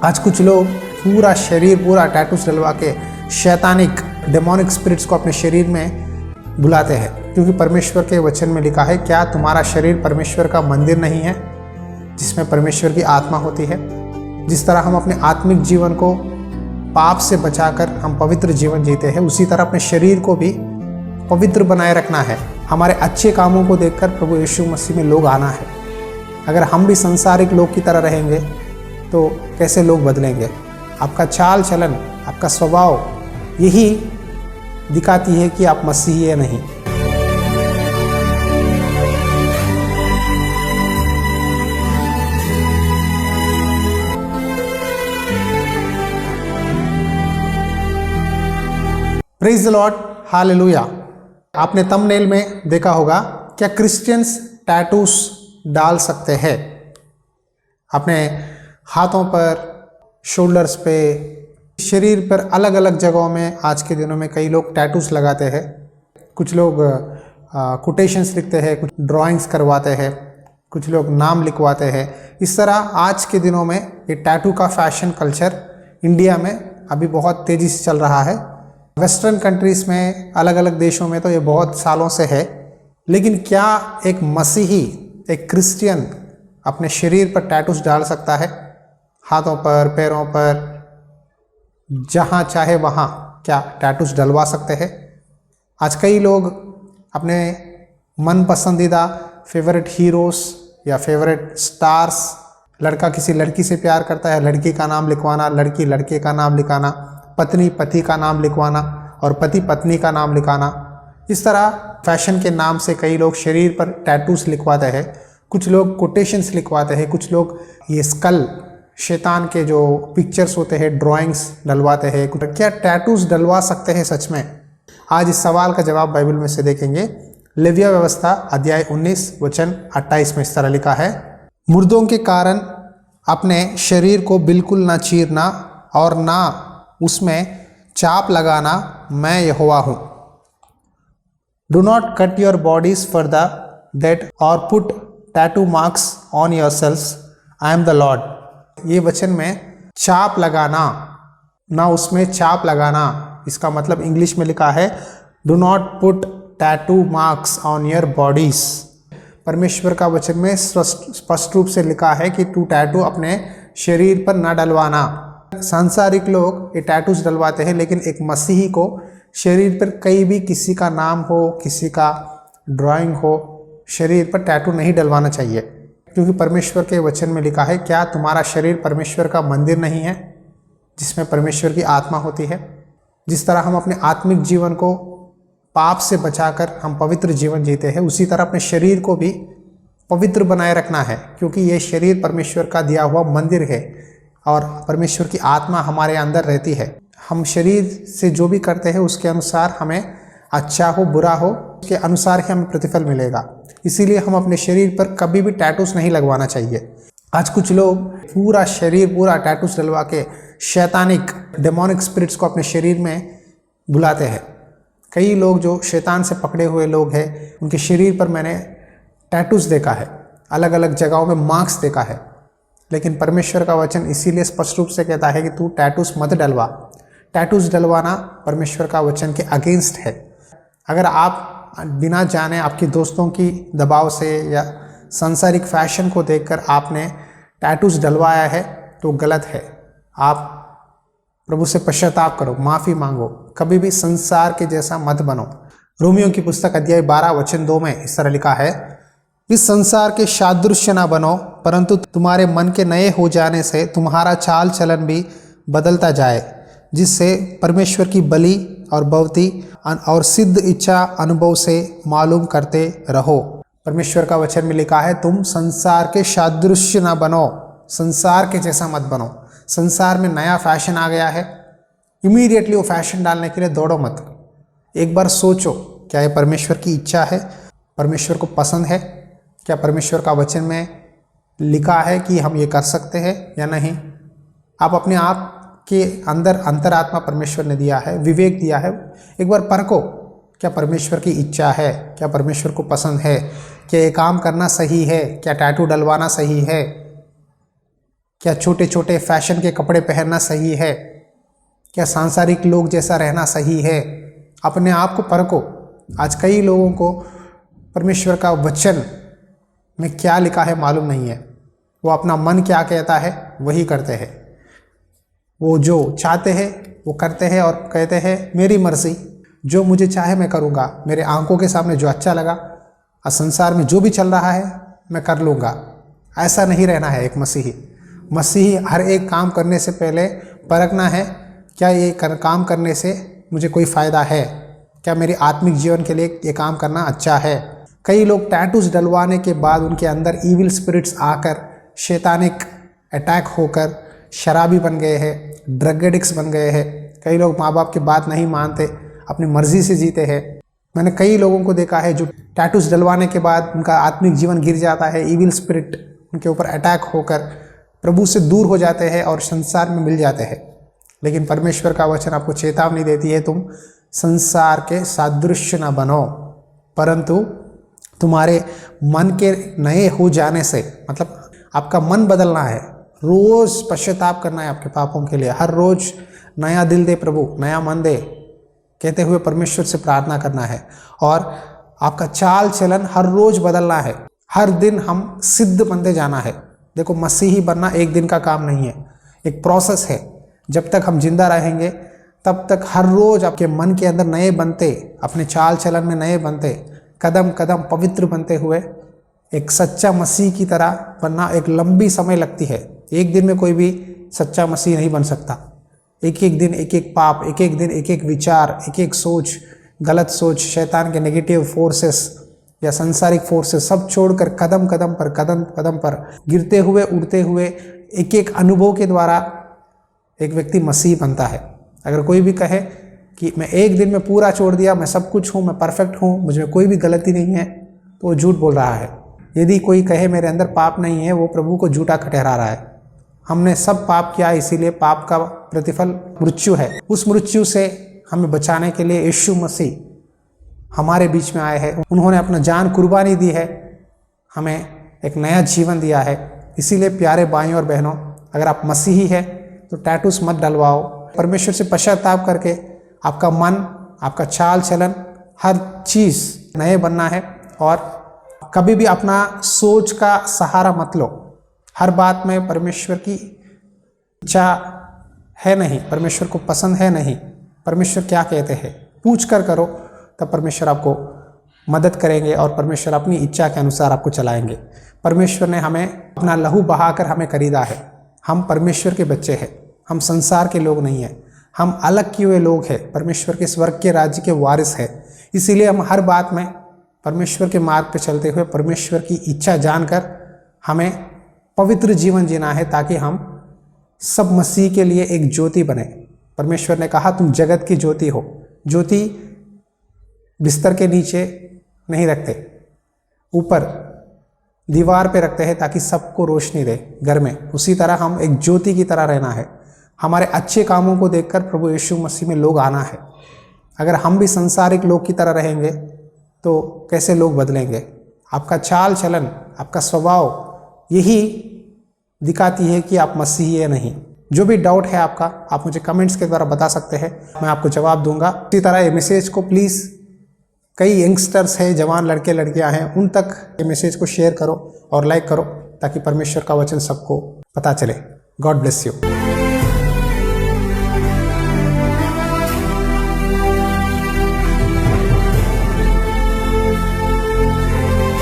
आज कुछ लोग पूरा शरीर पूरा टैटूस डलवा के शैतानिक डेमोनिक स्पिरिट्स को अपने शरीर में बुलाते हैं, क्योंकि परमेश्वर के वचन में लिखा है, क्या तुम्हारा शरीर परमेश्वर का मंदिर नहीं है जिसमें परमेश्वर की आत्मा होती है। जिस तरह हम अपने आत्मिक जीवन को पाप से बचाकर हम पवित्र जीवन जीते हैं, उसी तरह अपने शरीर को भी पवित्र बनाए रखना है। हमारे अच्छे कामों को देखकर प्रभु यीशु मसीह में लोग आना है। अगर हम भी संसारिक लोग की तरह रहेंगे तो कैसे लोग बदलेंगे। आपका चाल चलन, आपका स्वभाव यही दिखाती है कि आप मसीही है नहीं। Praise the Lord, hallelujah. आपने थंबनेल में देखा होगा, क्या क्रिश्चियंस टैटूस डाल सकते हैं? अपने हाथों पर, शोल्डर्स पे, शरीर पर अलग अलग जगहों में आज के दिनों में कई लोग टैटूस लगाते हैं। कुछ लोग कोटेशंस लिखते हैं, कुछ ड्राइंग्स करवाते हैं, कुछ लोग नाम लिखवाते हैं। इस तरह आज के दिनों में ये टैटू का फैशन कल्चर इंडिया में अभी बहुत तेज़ी से चल रहा है। वेस्टर्न कंट्रीज़ में, अलग अलग देशों में तो ये बहुत सालों से है। लेकिन क्या एक मसीही, एक क्रिश्चियन अपने शरीर पर टैटूस डाल सकता है? हाथों पर, पैरों पर, जहाँ चाहे वहाँ क्या टैटूस डलवा सकते हैं? आज कई लोग अपने मन पसंदीदा फेवरेट हीरोज़ या फेवरेट स्टार्स, लड़का किसी लड़की से प्यार करता है, लड़की का नाम लिखवाना, लड़की लड़के का नाम लिखाना, पत्नी पति का नाम लिखवाना और पति पत्नी का नाम लिखाना। इस तरह फैशन के नाम से कई लोग शरीर पर टैटूस लिखवाते हैं। कुछ लोग कोटेशंस लिखवाते हैं, कुछ लोग ये स्कल, शैतान के जो पिक्चर्स होते हैं, ड्राइंग्स डलवाते हैं। क्या टैटूस डलवा सकते हैं सच में? आज इस सवाल का जवाब बाइबल में से देखेंगे। लेविया व्यवस्था अध्याय 19 वचन 28 में इस तरह लिखा है, मुर्दों के कारण अपने शरीर को बिल्कुल ना चीरना और ना उसमें चाप लगाना, मैं यहोवा हूँ। Do not cut your bodies for the dead और put tattoo marks on yourselves, I am the lord. ये वचन में चाप लगाना, ना उसमें चाप लगाना, इसका मतलब इंग्लिश में लिखा है, do not put tattoo marks on your bodies. परमेश्वर का वचन में स्पष्ट रूप से लिखा है कि तू टैटू अपने शरीर पर ना डलवाना। सांसारिक लोग ये टैटूज डलवाते हैं, लेकिन एक मसीही को शरीर पर कहीं भी किसी का नाम हो, किसी का ड्राइंग हो, शरीर पर टैटू नहीं डलवाना चाहिए, क्योंकि परमेश्वर के वचन में लिखा है, क्या तुम्हारा शरीर परमेश्वर का मंदिर नहीं है जिसमें परमेश्वर की आत्मा होती है। जिस तरह हम अपने आत्मिक जीवन को पाप से बचाकर हम पवित्र जीवन जीते हैं, उसी तरह अपने शरीर को भी पवित्र बनाए रखना है, क्योंकि ये शरीर परमेश्वर का दिया हुआ मंदिर है और परमेश्वर की आत्मा हमारे अंदर रहती है। हम शरीर से जो भी करते हैं उसके अनुसार हमें, अच्छा हो बुरा हो, उसके अनुसार ही हमें प्रतिफल मिलेगा। इसीलिए हम अपने शरीर पर कभी भी टैटूस नहीं लगवाना चाहिए। आज कुछ लोग पूरा शरीर पूरा टैटूस डलवा के शैतानिक डेमोनिक स्पिरिट्स को अपने शरीर में बुलाते हैं। कई लोग जो शैतान से पकड़े हुए लोग हैं, उनके शरीर पर मैंने टैटूस देखा है, अलग अलग जगहों में मार्क्स देखा है। लेकिन परमेश्वर का वचन इसीलिए स्पष्ट रूप से कहता है कि तू टैटूस मत डलवा। टैटूस डलवाना परमेश्वर का वचन के अगेंस्ट है। अगर आप बिना जाने आपके दोस्तों की दबाव से या सांसारिक फैशन को देखकर आपने टैटूस डलवाया है तो गलत है। आप प्रभु से पश्चाताप करो, माफ़ी मांगो, कभी भी संसार के जैसा मत बनो। रोमियो की पुस्तक अध्याय 12 वचन 2 में इस तरह लिखा है, इस संसार के सादृश्य न बनो, परंतु तुम्हारे मन के नए हो जाने से तुम्हारा चाल चलन भी बदलता जाए, जिससे परमेश्वर की बलि और भक्ति और सिद्ध इच्छा अनुभव से मालूम करते रहो। परमेश्वर का वचन में लिखा है, तुम संसार के सादृश्य न बनो, संसार के जैसा मत बनो। संसार में नया फैशन आ गया है, इमीडिएटली वो फैशन डालने के लिए दौड़ो मत। एक बार सोचो, क्या ये परमेश्वर की इच्छा है, परमेश्वर को पसंद है? क्या परमेश्वर का वचन में लिखा है कि हम ये कर सकते हैं या नहीं? आप अपने आप के अंदर अंतरात्मा परमेश्वर ने दिया है, विवेक दिया है, एक बार परखो, क्या परमेश्वर की इच्छा है, क्या परमेश्वर को पसंद है, क्या ये काम करना सही है, क्या टैटू डलवाना सही है। क्या छोटे छोटे फैशन के कपड़े पहनना सही है? क्या सांसारिक लोग जैसा रहना सही है? अपने आप को परखो। आज कई लोगों को परमेश्वर का वचन में क्या लिखा है मालूम नहीं है। वो अपना मन क्या कहता है वही करते हैं। वो जो चाहते हैं वो करते हैं और कहते हैं मेरी मर्जी, जो मुझे चाहे मैं करूँगा, मेरे आंखों के सामने जो अच्छा लगा और संसार में जो भी चल रहा है मैं कर लूँगा। ऐसा नहीं रहना है एक मसीही। मसीही हर एक काम करने से पहले परखना है, क्या ये काम करने से मुझे कोई फ़ायदा है? क्या मेरे आत्मिक जीवन के लिए ये काम करना अच्छा है? कई लोग टैटूज डलवाने के बाद उनके अंदर ईविल स्पिरिट्स आकर शैतानिक अटैक होकर शराबी बन गए हैं, ड्रग एडिक्ट्स बन गए हैं। कई लोग माँ बाप की बात नहीं मानते, अपनी मर्जी से जीते हैं। मैंने कई लोगों को देखा है जो टैटूज डलवाने के बाद उनका आत्मिक जीवन गिर जाता है, ईविल स्पिरिट उनके ऊपर अटैक होकर प्रभु से दूर हो जाते हैं और संसार में मिल जाते हैं। लेकिन परमेश्वर का वचन आपको चेतावनी देती है, तुम संसार के सादृश्य न बनो, परंतु तुम्हारे मन के नए हो जाने से, मतलब आपका मन बदलना है, रोज़ पश्चाताप करना है आपके पापों के लिए। हर रोज़ नया दिल दे प्रभु, नया मन दे कहते हुए परमेश्वर से प्रार्थना करना है। और आपका चाल चलन हर रोज़ बदलना है। हर दिन हम सिद्ध बनते जाना है। देखो, मसीही बनना एक दिन का काम नहीं है, एक प्रोसेस है। जब तक हम जिंदा रहेंगे तब तक हर रोज़ आपके मन के अंदर नए बनते, अपने चाल चलन में नए बनते, कदम कदम पवित्र बनते हुए एक सच्चा मसीह की तरह बनना एक लंबी समय लगती है। एक दिन में कोई भी सच्चा मसीह नहीं बन सकता। एक एक दिन एक एक पाप, एक एक दिन एक एक विचार, एक एक सोच, गलत सोच, शैतान के नेगेटिव फोर्सेस या सांसारिक फोर्सेस सब छोड़कर कदम कदम पर गिरते हुए उड़ते हुए एक एक अनुभव के द्वारा एक व्यक्ति मसीह बनता है। अगर कोई भी कहे कि मैं एक दिन में पूरा छोड़ दिया, मैं सब कुछ हूँ, मैं परफेक्ट हूँ, मुझ में कोई भी गलती नहीं है, तो वो झूठ बोल रहा है। यदि कोई कहे मेरे अंदर पाप नहीं है, वो प्रभु को झूठा ठहरा रहा है। हमने सब पाप किया, इसीलिए पाप का प्रतिफल मृत्यु है। उस मृत्यु से हमें बचाने के लिए यीशु मसीह हमारे बीच में आए हैं। उन्होंने अपना जान कुर्बानी दी है, हमें एक नया जीवन दिया है। इसीलिए प्यारे भाइयों और बहनों, अगर आप मसीही हैं तो टैटूस मत डलवाओ। परमेश्वर से पश्चाताप करके आपका मन, आपका चाल चलन, हर चीज़ नए बनना है। और कभी भी अपना सोच का सहारा मत लो। हर बात में परमेश्वर की इच्छा है नहीं, परमेश्वर को पसंद है नहीं, परमेश्वर क्या कहते हैं पूछ कर करो, तब परमेश्वर आपको मदद करेंगे और परमेश्वर अपनी इच्छा के अनुसार आपको चलाएंगे। परमेश्वर ने हमें अपना लहू बहाकर हमें खरीदा है। हम परमेश्वर के बच्चे हैं, हम संसार के लोग नहीं हैं, हम अलग किए हुए लोग हैं, परमेश्वर के स्वर्ग के राज्य के वारिस हैं। इसीलिए हम हर बात में परमेश्वर के मार्ग पर चलते हुए परमेश्वर की इच्छा जानकर हमें पवित्र जीवन जीना है, ताकि हम सब मसीह के लिए एक ज्योति बने। परमेश्वर ने कहा तुम जगत की ज्योति हो। ज्योति बिस्तर के नीचे नहीं रखते, ऊपर दीवार पे रखते हैं ताकि सबको रोशनी दे घर में। उसी तरह हम एक ज्योति की तरह रहना है। हमारे अच्छे कामों को देखकर प्रभु यीशु मसीह में लोग आना है। अगर हम भी संसारिक लोग की तरह रहेंगे तो कैसे लोग बदलेंगे? आपका चाल चलन, आपका स्वभाव यही दिखाती है कि आप मसीही है नहीं। जो भी डाउट है आपका, आप मुझे कमेंट्स के द्वारा बता सकते हैं, मैं आपको जवाब दूंगा। इसी तरह ये मैसेज को प्लीज़, कई यंगस्टर्स हैं, जवान लड़के लड़कियां हैं, उन तक ये मैसेज को शेयर करो और लाइक करो, ताकि परमेश्वर का वचन सबको पता चले। God bless you.